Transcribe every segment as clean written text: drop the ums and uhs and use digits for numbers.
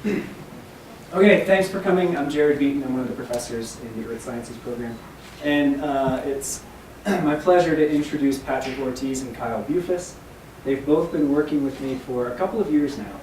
Okay, thanks for coming. I'm Jared Beeton. I'm one of the professors in the Earth Sciences program. And it's my pleasure to introduce Patrick Ortiz and Kyle Bufis. They've both been working with me for a couple of years now.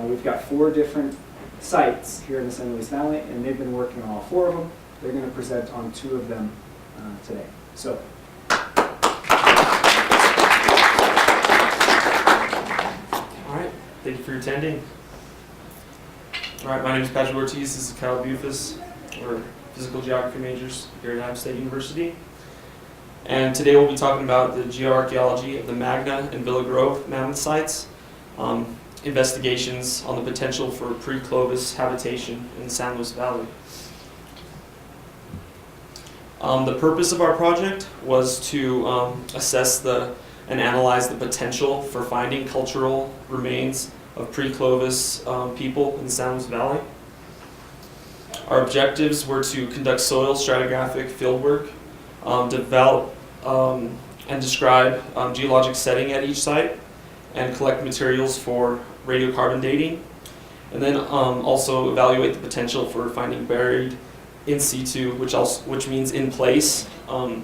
We've got 4 different sites here in the San Luis Valley, and they've been working on all 4 of them. They're going to present on 2 of them today. So. All right, thank you for attending. All right, my name is Patrick Ortiz. This is Kyle Bufis. We're physical geography majors here at Habitation State University. And today we'll be talking about the geoarchaeology of the Magna and Villa Grove Mammoth sites, investigations on the potential for pre-Clovis habitation in the San Luis Valley. The purpose of our project was to assess and analyze the potential for finding cultural remains of pre-Clovis people in the San Luis Valley. Our objectives were to conduct soil stratigraphic fieldwork, develop and describe geologic setting at each site, and collect materials for radiocarbon dating, and then also evaluate the potential for finding buried in situ, which means in place,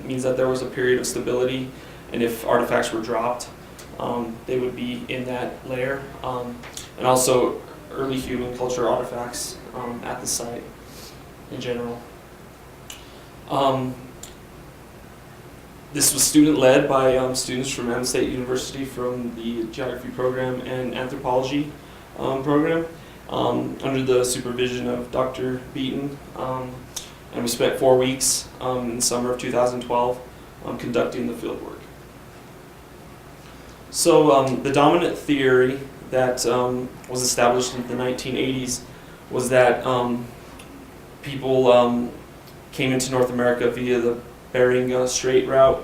means that there was a period of stability, and if artifacts were dropped, they would be in that layer, and also early human culture artifacts at the site in general. This was student-led by students from Mammoth State University from the geography program and anthropology program under the supervision of Dr. Beeton. And we spent 4 weeks in the summer of 2012 conducting the fieldwork. So the dominant theory that was established in the 1980s was that people came into North America via the Bering Strait route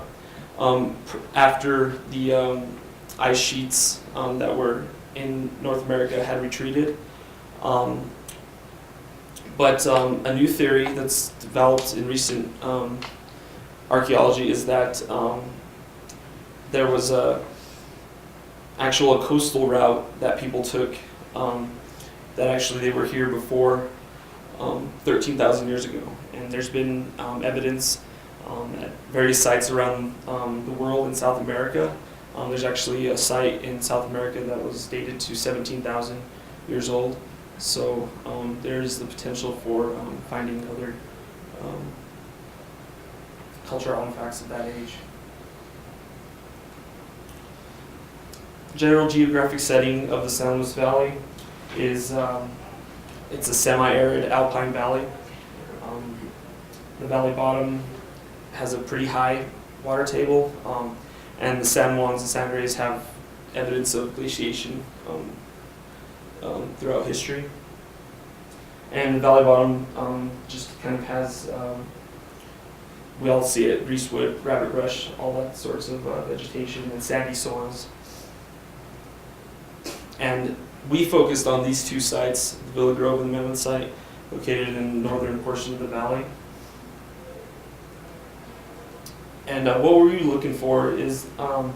after the ice sheets that were in North America had retreated. But a new theory that's developed in recent archaeology is that there was actual coastal route that people took, that actually they were here before 13,000 years ago. And there's been evidence at various sites around the world in South America. There's actually a site in South America that was dated to 17,000 years old. So there's the potential for finding other cultural artifacts of that age. General geographic setting of the San Luis Valley is it's a semi-arid alpine valley. The valley bottom has a pretty high water table, and the San Juans and San Andres have evidence of glaciation throughout history. And the valley bottom just kind of has, we all see it, greasewood, rabbit brush, all that sorts of vegetation and sandy soils. And we focused on these 2 sites, the Villa Grove and the Mammoth site, located in the northern portion of the valley. And what we're really looking for is paleo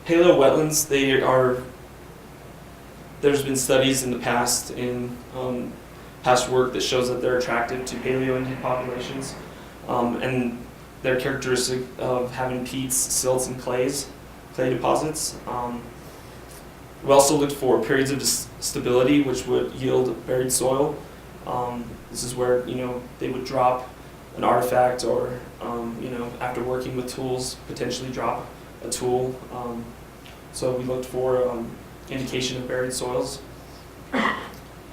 wetlands. There's been studies in the past, in past work that shows that they're attractive to paleo-Indian populations, and they're characteristic of having peats, silts, and clay deposits. We also looked for periods of stability, which would yield buried soil. This is where they would drop an artifact, or after working with tools, potentially drop a tool. So we looked for indication of buried soils,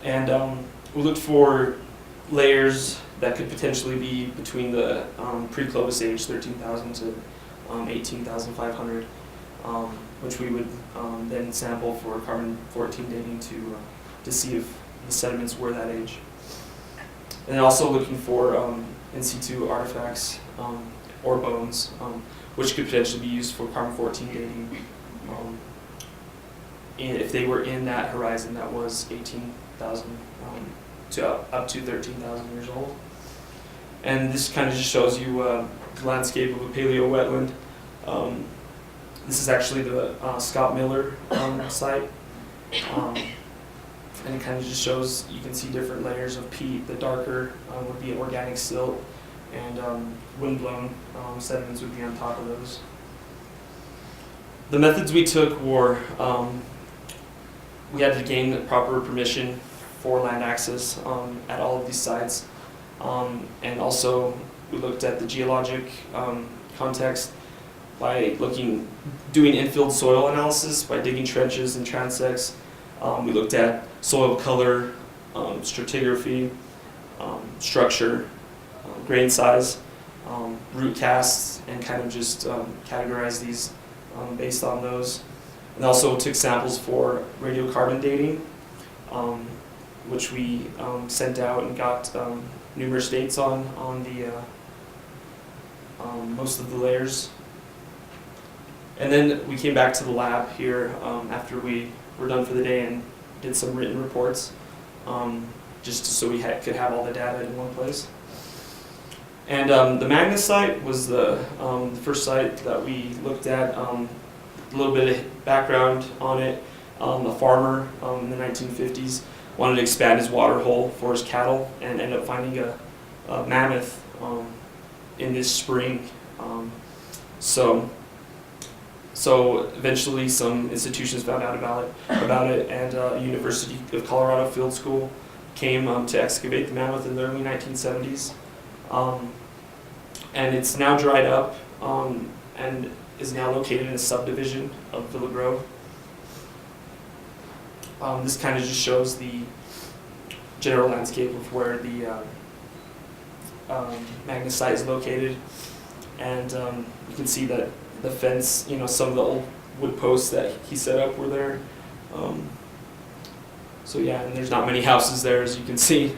and we looked for layers that could potentially be between the pre-Clovis age, 13,000 to 18,500, which we would then sample for carbon-14 dating to see if the sediments were that age. And also looking for in situ artifacts or bones, which could potentially be used for carbon-14 dating if they were in that horizon that was 18,000 to up to 13,000 years old. And this kind of just shows you the landscape of a paleo wetland. This is actually the Scott Miller site. kind of just shows, you can see different layers of peat. The darker would be organic silt, and windblown sediments would be on top of those. The methods we took were, we had to gain the proper permission for land access at all of these sites. And also we looked at the geologic context by doing infield soil analysis by digging trenches and transects. We looked at soil color, stratigraphy, structure, grain size, root casts, and kind of just categorize these based on those. And also took samples for radiocarbon dating, which we sent out and got numerous dates on the most of the layers. And then we came back to the lab here after we were done for the day and did some written reports, just so we could have all the data in one place. And the Magna site was the first site that we looked at. A little bit of background on it. A farmer in the 1950s wanted to expand his water hole for his cattle and ended up finding a mammoth in this spring. So eventually some institutions found out about it, and University of Colorado Field School came to excavate the mammoth in the early 1970s. And it's now dried up and is now located in a subdivision of Villa Grove. This kind of just shows the general landscape of where the Magna site is located. And you can see that the fence, some of the old wood posts that he set up were there. So yeah, and there's not many houses there, as you can see.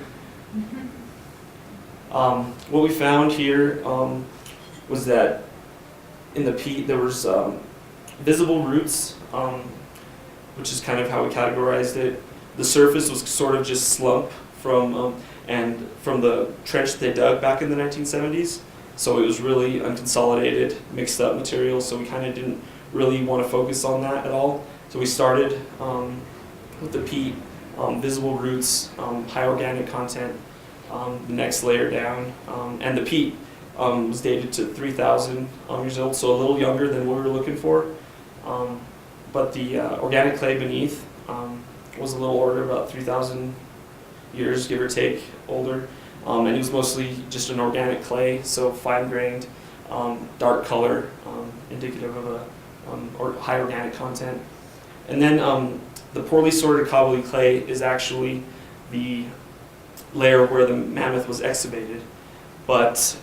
What we found here was that in the peat there was visible roots, which is kind of how we categorized it. The surface was sort of just slump from the trench they dug back in the 1970s. So it was really unconsolidated, mixed up material, so we kind of didn't really want to focus on that at all. So we started with the peat, visible roots, high organic content, the next layer down, and the peat was dated to 3,000 years old, so a little younger than what we were looking for. But the organic clay beneath was a little older, about 3,000 years, give or take, older. And it was mostly just an organic clay, so fine-grained, dark color, indicative of a high organic content. And then the poorly sorted cobbly clay is actually the layer where the mammoth was excavated. But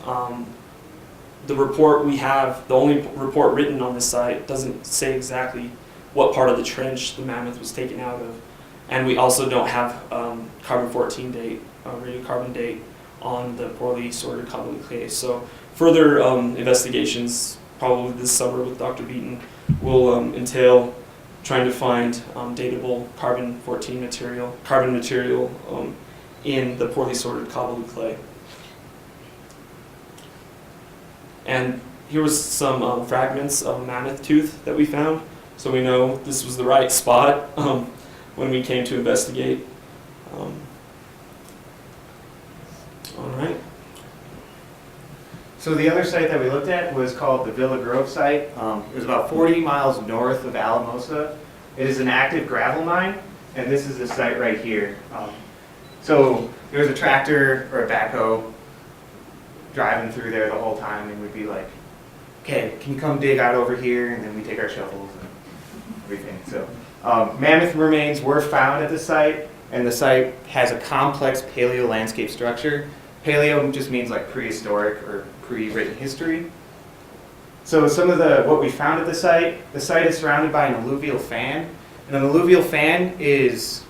the report we have, the only report written on this site, doesn't say exactly what part of the trench the mammoth was taken out of. And we also don't have carbon-14 date, radiocarbon date on the poorly sorted cobbly clay. So further investigations, probably this summer with Dr. Beeton, will entail trying to find datable carbon-14 material, in the poorly sorted cobbly clay. And here was some fragments of mammoth tooth that we found, so we know this was the right spot when we came to investigate. All right. So the other site that we looked at was called the Villa Grove site. It was about 40 miles north of Alamosa. It is an active gravel mine, and this is the site right here. So there was a tractor or a backhoe driving through there the whole time, and we'd be like, okay, can you come dig out over here? And then we take our shovels and everything. So mammoth remains were found at the site, and the site has a complex paleo landscape structure. Paleo just means like prehistoric or pre-written history. So some of what we found at the site is surrounded by an alluvial fan. And an alluvial fan is,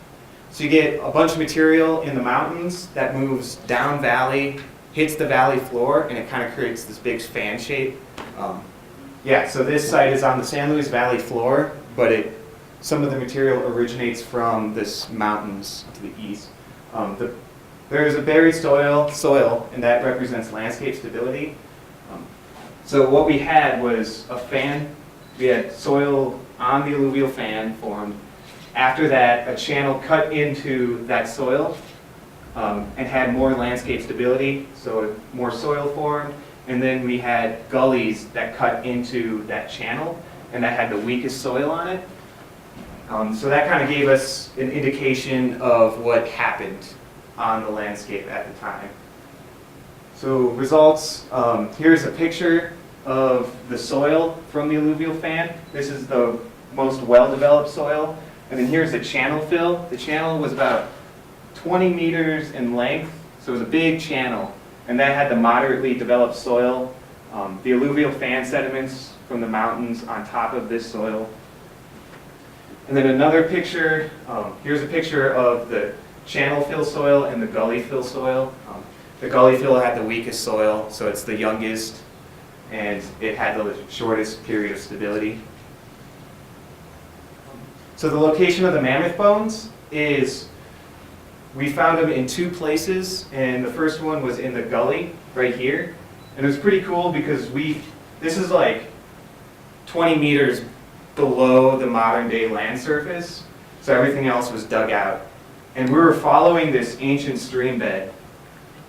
so you get a bunch of material in the mountains that moves down valley, hits the valley floor, and it kind of creates this big fan shape. So this site is on the San Luis Valley floor, but some of the material originates from this mountains to the east. There is a buried soil, and that represents landscape stability. So what we had was a fan. We had soil on the alluvial fan formed, After that, a channel cut into that soil and had more landscape stability, so more soil formed. And then we had gullies that cut into that channel, and that had the weakest soil on it. So that kind of gave us an indication of what happened on the landscape at the time. So results, here's a picture of the soil from the alluvial fan. This is the most well-developed soil. And then here's the channel fill. The channel was about 20 meters in length, so it was a big channel. And that had the moderately developed soil, the alluvial fan sediments from the mountains on top of this soil. And then another picture, here's a picture of the channel fill soil and the gully fill soil. The gully fill had the weakest soil, so it's the youngest, and it had the shortest period of stability. So the location of the mammoth bones is, we found them in 2 places, and the first one was in the gully right here. And it was pretty cool because this is like 20 meters below the modern day land surface, so everything else was dug out. And we were following this ancient stream bed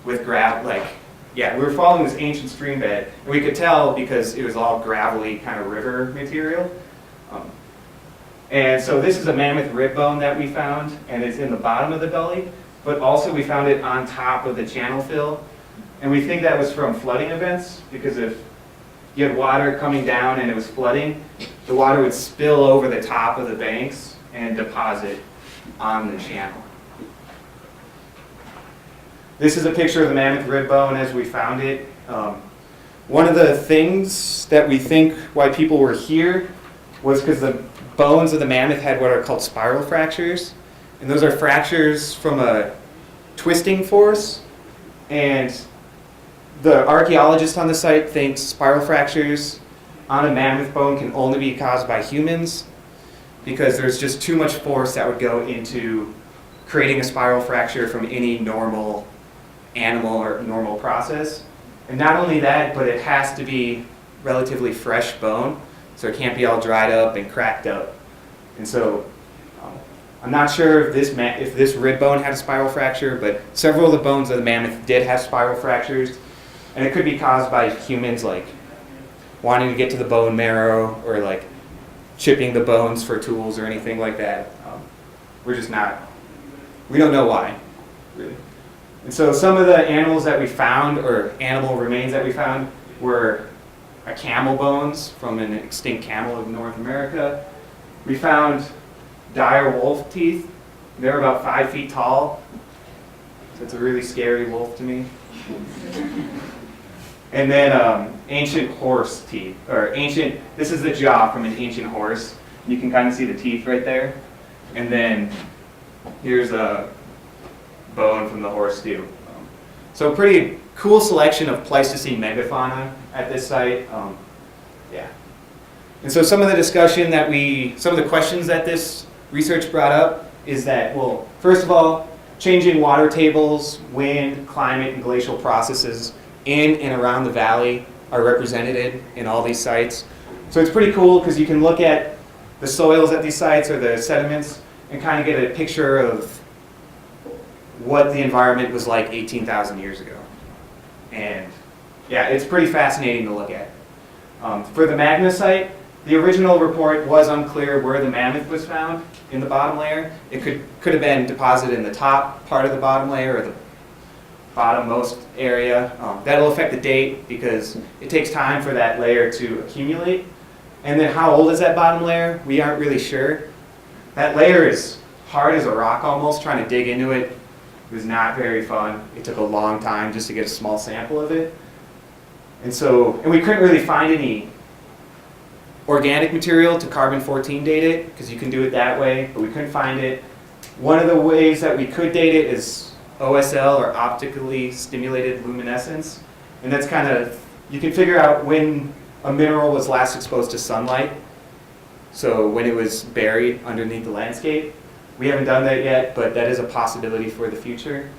with we were following this ancient stream bed, and we could tell because it was all gravelly kind of river material. And so this is a mammoth rib bone that we found, and it's in the bottom of the gully, but also we found it on top of the channel fill. And we think that was from flooding events, because if you had water coming down and it was flooding, the water would spill over the top of the banks and deposit on the channel. This is a picture of the mammoth rib bone as we found it. One of the things that we think why people were here was because the bones of the mammoth had what are called spiral fractures. And those are fractures from a twisting force. And the archaeologist on the site thinks spiral fractures on a mammoth bone can only be caused by humans, because there's just too much force that would go into creating a spiral fracture from any normal animal or normal process. And not only that, but it has to be relatively fresh bone, so it can't be all dried up and cracked up. And so I'm not sure if this rib bone had a spiral fracture, but several of the bones of the mammoth did have spiral fractures, and it could be caused by humans like wanting to get to the bone marrow, or like chipping the bones for tools or anything like that. We don't know why, really. And so some of the animals that we found, or animal remains that we found, were camel bones from an extinct camel of North America. We found dire wolf teeth. They're about 5 feet tall. So it's a really scary wolf to me. And then ancient horse teeth, this is the jaw from an ancient horse. You can kind of see the teeth right there. And then here's a bone from the horse stew. So pretty cool selection of Pleistocene megafauna at this site. And so some of the questions that this research brought up is that, well, first of all, changing water tables, wind, climate, and glacial processes in and around the valley are represented in all these sites. So it's pretty cool because you can look at the soils at these sites, or the sediments, and kind of get a picture of what the environment was like 18,000 years ago. And yeah, it's pretty fascinating to look at. For the Magna site, the original report was unclear where the mammoth was found in the bottom layer. It could have been deposited in the top part of the bottom layer, or the bottommost area. That'll affect the date because it takes time for that layer to accumulate. And then how old is that bottom layer? We aren't really sure. That layer is hard as a rock almost. Trying to dig into it was not very fun. It took a long time just to get a small sample of it. And we couldn't really find any organic material to carbon-14 date it, because you can do it that way, but we couldn't find it. One of the ways that we could date it is OSL, or optically stimulated luminescence. And that's kind of, you can figure out when a mineral was last exposed to sunlight. So when it was buried underneath the landscape. We haven't done that yet, but that is a possibility for the future.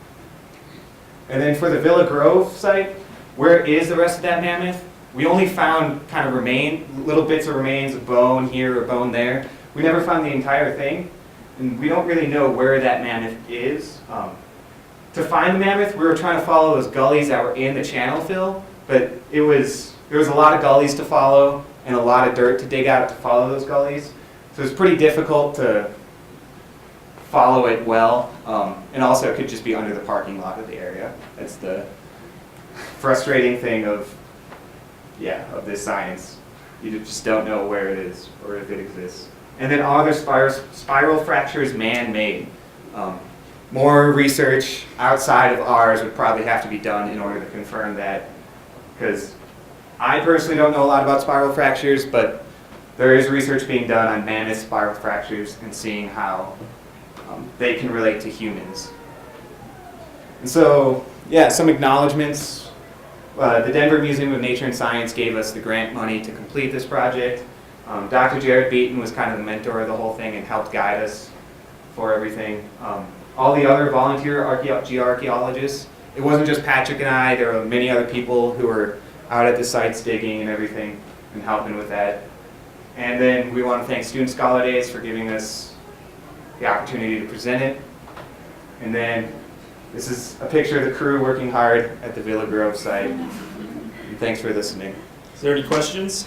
And then for the Villa Grove site, where is the rest of that mammoth? We only found kind of little bits of remains, a bone here, a bone there. We never found the entire thing. and we don't really know where that mammoth is. To find the mammoth, we were trying to follow those gullies that were in the channel fill, but there was a lot of gullies to follow and a lot of dirt to dig out to follow those gullies. So it's pretty difficult to follow it well, and also it could just be under the parking lot of the area. That's the frustrating thing of this science. You just don't know where it is or if it exists. And then all other spiral fractures man-made. More research outside of ours would probably have to be done in order to confirm that, because I personally don't know a lot about spiral fractures, but there is research being done on mammoth spiral fractures and seeing how they can relate to humans. And so, yeah, some acknowledgments. The Denver Museum of Nature and Science gave us the grant money to complete this project. Dr. Jared Beeton was kind of the mentor of the whole thing and helped guide us for everything. All the other volunteer geoarchaeologists, it wasn't just Patrick and I, there were many other people who were out at the sites digging and everything and helping with that. And then we want to thank Student Scholar Days for giving us the opportunity to present it. And then this is a picture of the crew working hard at the Villa Grove site. And thanks for listening. Is there any questions?